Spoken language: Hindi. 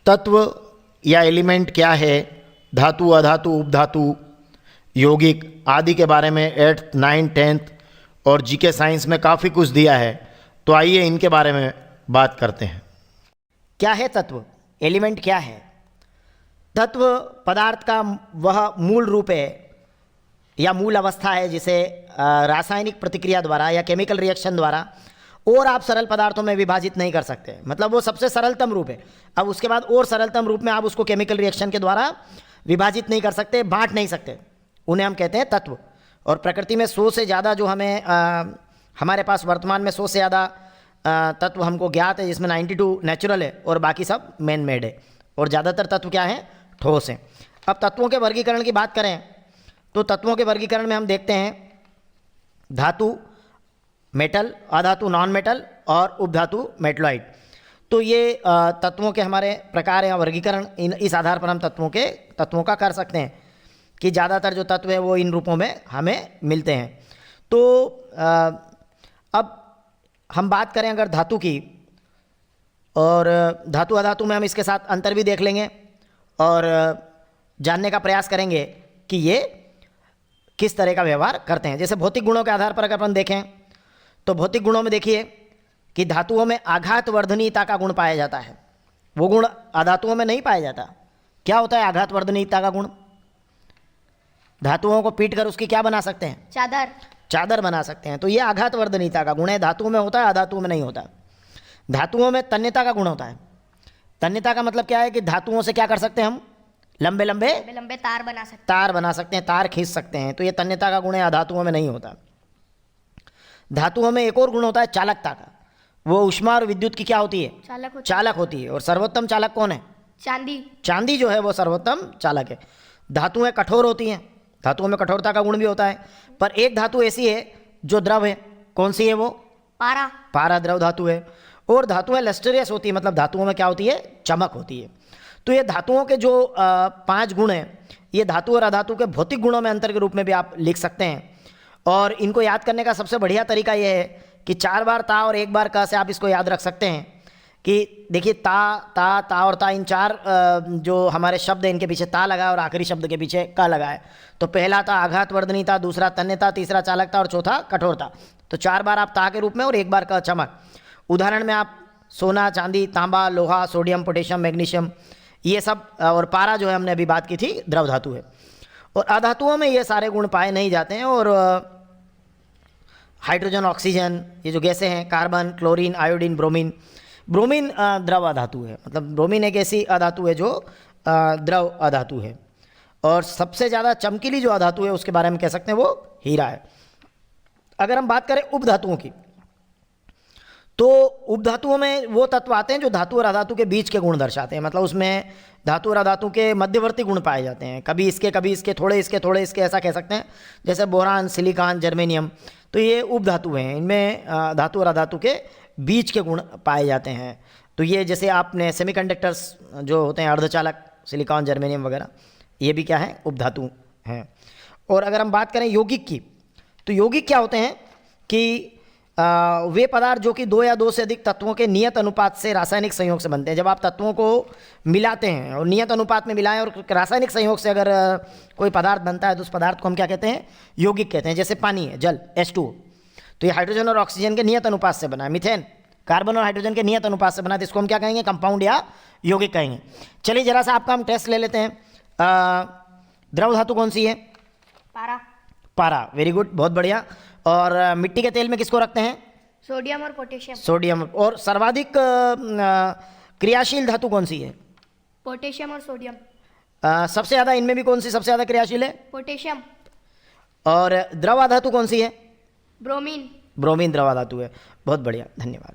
तत्व या एलिमेंट क्या है, धातु, अधातु, उपधातु, यौगिक आदि के बारे में 8th, 9th, 10th और जीके साइंस में काफ़ी कुछ दिया है। तो आइए इनके बारे में बात करते हैं। क्या है तत्व? एलिमेंट क्या है? तत्व पदार्थ का वह मूल रूप है या मूल अवस्था है जिसे रासायनिक प्रतिक्रिया द्वारा या केमिकल रिएक्शन द्वारा और आप सरल पदार्थों में विभाजित नहीं कर सकते। मतलब वो सबसे सरलतम रूप है। अब उसके बाद और सरलतम रूप में आप उसको केमिकल रिएक्शन के द्वारा विभाजित नहीं कर सकते, बांट नहीं सकते। उन्हें हम कहते हैं तत्व। और प्रकृति में 100 से ज़्यादा जो हमें हमारे पास वर्तमान में 100 से ज़्यादा तत्व हमको ज्ञात है, जिसमें 92 नेचुरल है और बाकी सब मैन मेड है। और ज़्यादातर तत्व क्या हैं? ठोस हैं। अब तत्वों के वर्गीकरण की बात करें तो तत्वों के वर्गीकरण में हम देखते हैं धातु, मेटल, अधातु नॉन मेटल और उपधातु मेटलॉइड। तो ये तत्वों के हमारे प्रकार या वर्गीकरण इस आधार पर हम तत्वों का कर सकते हैं कि ज़्यादातर जो तत्व है वो इन रूपों में हमें मिलते हैं। तो अब हम बात करें अगर धातु की, और धातु अधातु में हम इसके साथ अंतर भी देख लेंगे और जानने का प्रयास करेंगे कि ये किस तरह का व्यवहार करते हैं। जैसे भौतिक गुणों के आधार पर अगर अपन देखें तो भौतिक गुणों में देखिए कि धातुओं में आघात वर्धनीयता का गुण पाया जाता है। वो गुण अधातुओं में नहीं पाया जाता। क्या होता है आघात वर्धनीयता का गुण? धातुओं को पीट कर उसकी क्या बना सकते हैं? चादर बना सकते हैं। तो ये आघात वर्धनीयता का गुण है। धातुओं में होता है, अधातुओं में नहीं होता। धातुओं में तन्यता का गुण होता है। तन्यता का मतलब क्या है कि धातुओं से क्या कर सकते हैं हम? लंबे लंबे तार बना सकते हैं, तार खींच सकते हैं। तो ये तन्यता का गुण है, अधातुओं में नहीं होता। धातुओं में एक और गुण होता है चालकता का। वो ऊष्मा और विद्युत की क्या होती है? चालक होती है। और सर्वोत्तम चालक कौन है? चांदी जो है वो सर्वोत्तम चालक है। धातुएं कठोर होती हैं। धातुओं में कठोरता का गुण भी होता है। पर एक धातु ऐसी है जो द्रव है। कौन सी है वो? पारा द्रव धातु है। और धातुएं लस्टरियस होती है। मतलब धातुओं में क्या होती है? चमक होती है। तो ये धातुओं के जो 5 गुण हैं, ये धातु और अधातु के भौतिक गुणों में अंतर के रूप में भी आप लिख सकते हैं। और इनको याद करने का सबसे बढ़िया तरीका ये है कि 4 बार ता और 1 बार क से आप इसको याद रख सकते हैं कि देखिए ता और ता, इन 4 जो हमारे शब्द हैं इनके पीछे ता लगा है और आखिरी शब्द के पीछे क लगा है। तो पहला था आघात वर्धनीयता, दूसरा तन्यता, तीसरा चालकता और चौथा कठोरता। तो 4 बार आप ता के रूप में और 1 बार क चमक। उदाहरण में आप सोना, चांदी, तांबा, लोहा, सोडियम, पोटेशियम, मैग्नीशियम, ये सब, और पारा जो है हमने अभी बात की थी द्रव धातु है। और अधातुओं में ये सारे गुण पाए नहीं जाते हैं। और हाइड्रोजन, ऑक्सीजन, ये जो गैसें हैं, कार्बन, क्लोरीन, आयोडीन, ब्रोमीन द्रव अधातु है। मतलब ब्रोमीन एक ऐसी अधातु है जो द्रव अधातु है। और सबसे ज़्यादा चमकीली जो अधातु है उसके बारे में कह सकते हैं वो हीरा है। अगर हम बात करें उपधातुओं की तो उपधातुओं में वो तत्व आते हैं जो धातु और अधातु के बीच के गुण दर्शाते हैं। मतलब उसमें धातु और अधातु के मध्यवर्ती गुण पाए जाते हैं। कभी इसके थोड़े इसके, ऐसा कह सकते हैं। जैसे बोरान, सिलिकॉन, जर्मेनियम, तो ये उपधातु हैं। इनमें धातु और अधातु के बीच के गुण पाए जाते हैं। तो ये जैसे आपने सेमीकंडक्टर्स जो होते हैं, अर्धचालक, सिलिकॉन, जर्मेनियम वगैरह, ये भी क्या है? उपधातु हैं। और अगर हम बात करें यौगिक की तो यौगिक क्या होते हैं कि वे पदार्थ जो कि 2 या 2 से अधिक तत्वों के नियत अनुपात से रासायनिक संयोग से बनते हैं। जब आप तत्वों को मिलाते हैं और नियत अनुपात में मिलाएं और रासायनिक संयोग से अगर कोई पदार्थ बनता है तो उस पदार्थ को हम क्या कहते हैं? यौगिक कहते हैं। जैसे पानी है, जल, H2O, तो ये हाइड्रोजन और ऑक्सीजन के नियत अनुपात से बना है। मीथेन कार्बन और हाइड्रोजन के नियत अनुपात से बना है, तो इसको हम क्या कहेंगे? कंपाउंड या यौगिक कहेंगे। चलिए जरा सा आपका हम टेस्ट ले लेते हैं। द्रव धातु कौन सी है? पारा। वेरी गुड, बहुत बढ़िया। और मिट्टी के तेल में किसको रखते हैं? सोडियम। और सर्वाधिक क्रियाशील धातु कौन सी है? पोटेशियम और सोडियम। सबसे ज़्यादा इनमें भी कौन सी सबसे ज़्यादा क्रियाशील है? पोटेशियम। और द्रव धातु कौन सी है? ब्रोमीन। ब्रोमीन द्रव धातु है। बहुत बढ़िया, धन्यवाद।